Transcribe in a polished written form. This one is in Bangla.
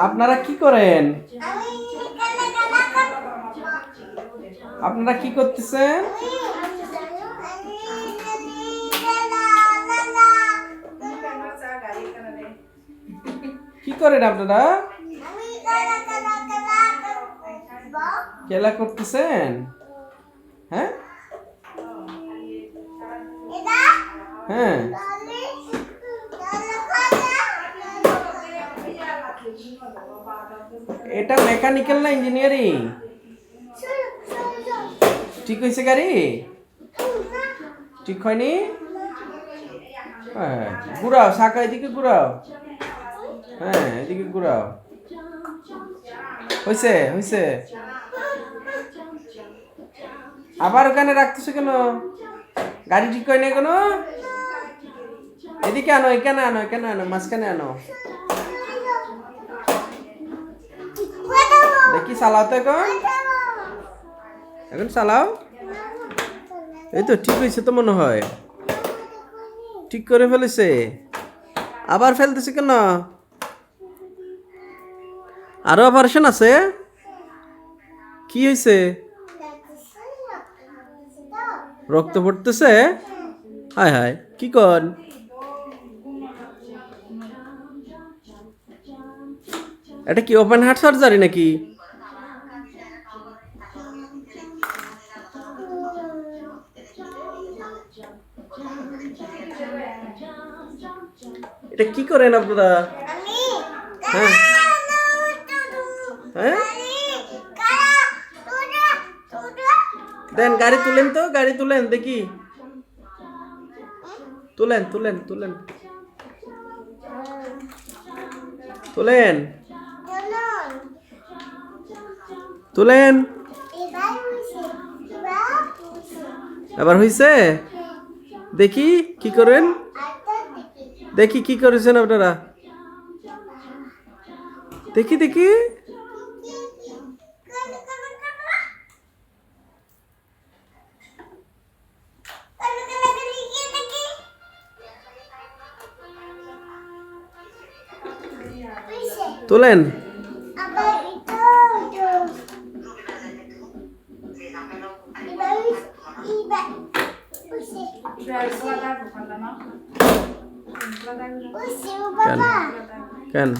আপনারা কি করেন? আপনারা কি করতেছেন? কি করেন আপনারা? খেলা করতেছেন? হ্যাঁ হ্যাঁ, এটা মেকানিক্যাল না ইঞ্জিনিয়ারিং? ঠিক হয়েছে গাড়ি? ঠিক হয়নি? হ্যাঁ, ঘুরাও শাখা, এদিকে ঘুরাও। হ্যাঁ, এদিকে ঘুরাও। হয়েছে হয়েছে। আবার ওখানে রাখতেছো কেন? গাড়ি ঠিক হয় না কেন? এদিকে আনো, এখানে আনো, এখানে আনো, মাঝখানে আনো। দেখি চালাও তো এখন, এখন চালাও। এই তো ঠিক হয়েছে তো মনে হয়, ঠিক করে ফেলেছে। আবার ফেলতেছে কেন? আরো অপারেশন আছে? কি হয়েছে? রক্ত পড়তেছে? হায় হায়, কি কর? এটা কি ওপেন হার্ট সার্জারি নাকি? এটা কি করেন আপনারা? হ্যাঁ হ্যাঁ, দেন গাড়ি তুলেন তো, গাড়ি তুলেন দেখি, তুলেন তুলেন তুলেন তুলেন তুলেন। এবার হইছে? দেখি কি করেন, দেখি কি করেছেন আপনারা, দেখি দেখি। তুলেন। কেন কেন?